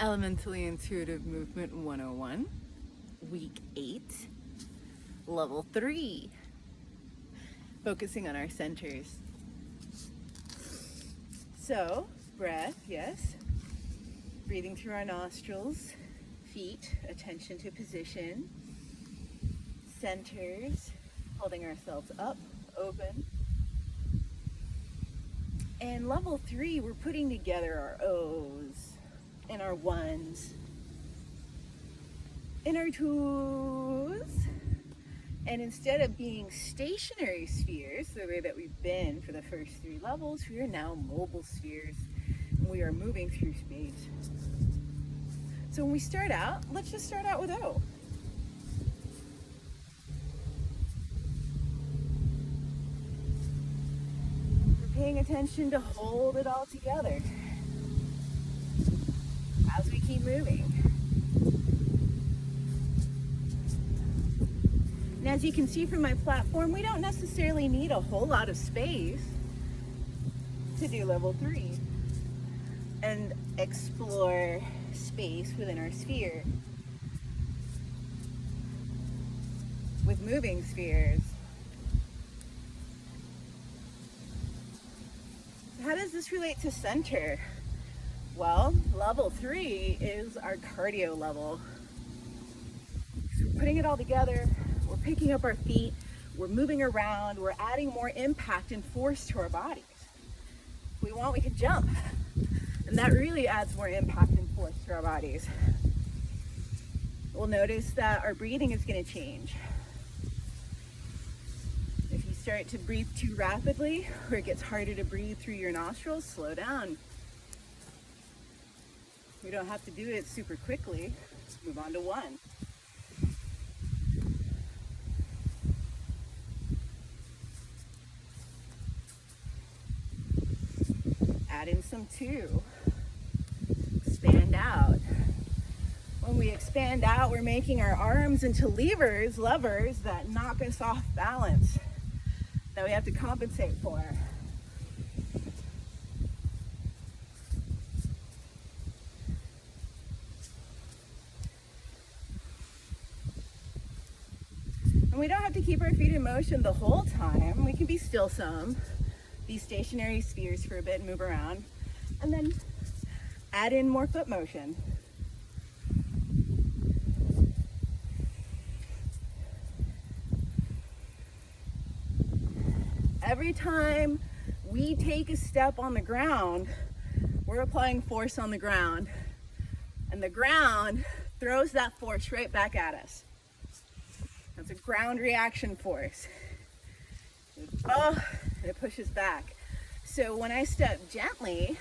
Elementally Intuitive Movement 101, Week 8, Level 3, focusing on our centers. So, breath, yes, breathing through our nostrils, feet, attention to position, centers, holding ourselves up, open. And level 3, we're putting together our O's and our 1s and our 2s. And instead of being stationary spheres, the way that we've been for the first 3 levels, we are now mobile spheres. And we are moving through space. So when we start out, let's just start out with O. We're paying attention to hold it all together as we keep moving. And as you can see from my platform, we don't necessarily need a whole lot of space to do level 3 and explore space within our sphere with moving spheres. How does this relate to center? Well, level 3 is our cardio level. So we're putting it all together, we're picking up our feet, we're moving around, we're adding more impact and force to our bodies. If we want, we can jump. And that really adds more impact and force to our bodies. We'll notice that our breathing is going to change. If you start to breathe too rapidly, or it gets harder to breathe through your nostrils, slow down. We don't have to do it super quickly. Let's move on to 1. Add in some 2. Expand out. When we expand out, we're making our arms into levers that knock us off balance, that we have to compensate for. And we don't have to keep our feet in motion the whole time. We can be still some, be stationary spheres for a bit and move around, and then add in more foot motion. Every time we take a step on the ground, we're applying force on the ground, and the ground throws that force right back at us. That's a ground reaction force. It pushes back. So when I step gently,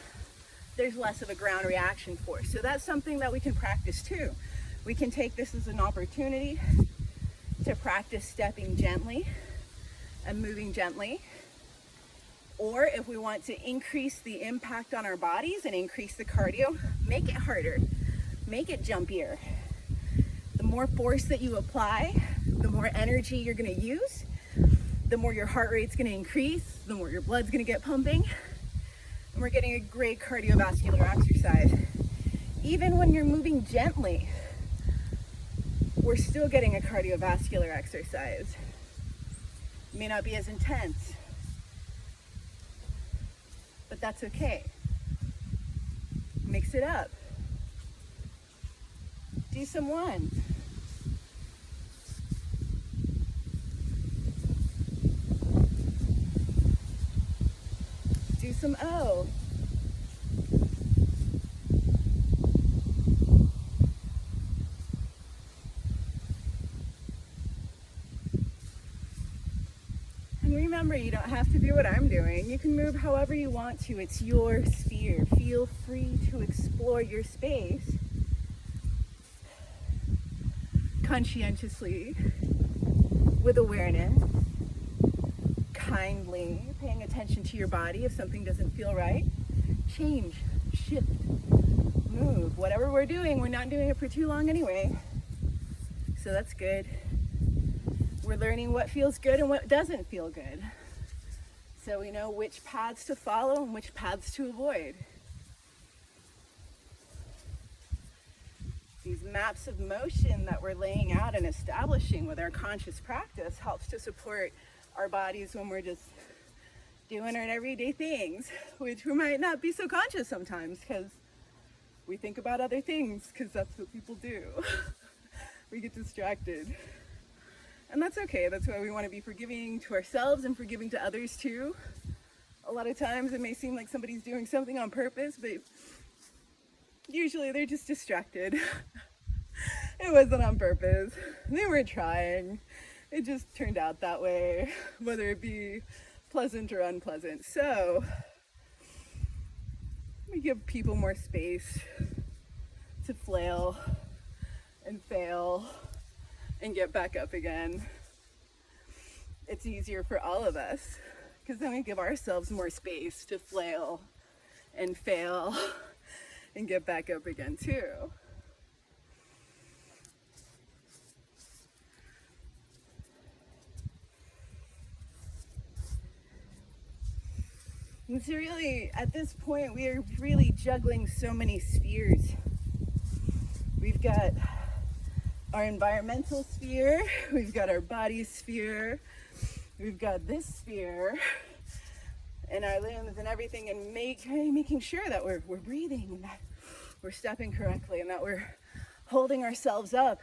there's less of a ground reaction force. So that's something that we can practice too. We can take this as an opportunity to practice stepping gently and moving gently. Or if we want to increase the impact on our bodies and increase the cardio, make it harder, make it jumpier. The more force that you apply, the more energy you're gonna use, the more your heart rate's gonna increase, the more your blood's gonna get pumping, and we're getting a great cardiovascular exercise. Even when you're moving gently, we're still getting a cardiovascular exercise. It may not be as intense, but that's okay. Mix it up. Do some 1. Do some O. And remember, you don't have to do what I'm doing. You can move however you want to. It's your sphere. Feel free to explore your space conscientiously, with awareness, kindly, paying attention to your body. If something doesn't feel right, change, shift, move. Whatever we're doing, we're not doing it for too long anyway. So that's good. We're learning what feels good and what doesn't feel good. So we know which paths to follow and which paths to avoid. maps of motion that we're laying out and establishing with our conscious practice helps to support our bodies when we're just doing our everyday things, which we might not be so conscious sometimes because we think about other things, because that's what people do. We get distracted. And that's okay. That's why we want to be forgiving to ourselves and forgiving to others too. A lot of times it may seem like somebody's doing something on purpose, but usually they're just distracted. It wasn't on purpose. They were trying. It just turned out that way, whether it be pleasant or unpleasant. So we give people more space to flail and fail and get back up again. It's easier for all of us because then we give ourselves more space to flail and fail and get back up again too. And so really, at this point, we are really juggling so many spheres. We've got our environmental sphere, we've got our body sphere, we've got this sphere, and our limbs and everything, and making sure that we're breathing, and that we're stepping correctly, and that we're holding ourselves up.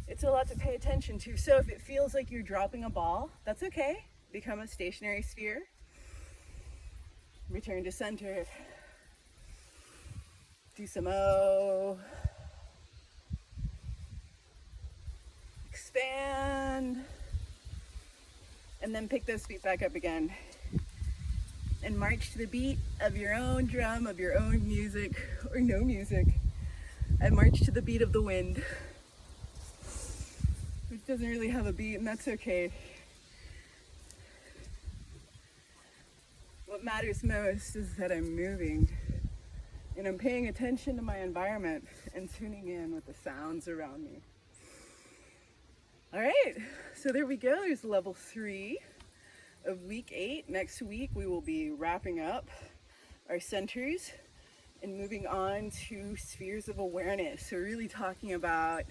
It's a lot to pay attention to. So if it feels like you're dropping a ball, that's okay. Become a stationary sphere. Return to center. Do some O. Expand. And then pick those feet back up again. And march to the beat of your own drum, of your own music, or no music. And march to the beat of the wind. Which doesn't really have a beat, and that's okay. What matters most is that I'm moving and I'm paying attention to my environment and tuning in with the sounds around me. All right, so there we go. There's level 3 of week 8. Next week we will be wrapping up our centers and moving on to spheres of awareness. So really talking about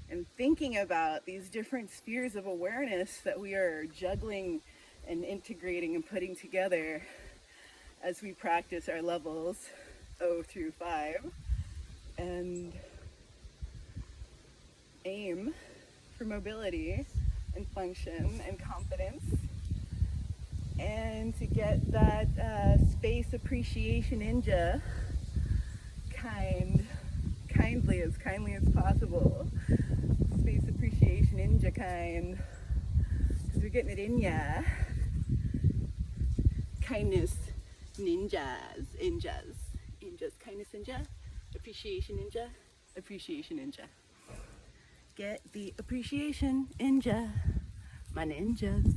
and thinking about these different spheres of awareness that we are juggling and integrating and putting together as we practice our levels 0 through 5 and aim for mobility and function and confidence, and to get that space appreciation ninja kindly as possible. Space appreciation ninja kind, because we're getting it in ya. Kindness ninjas, kindness ninja, appreciation ninja. Get the appreciation ninja, my ninjas.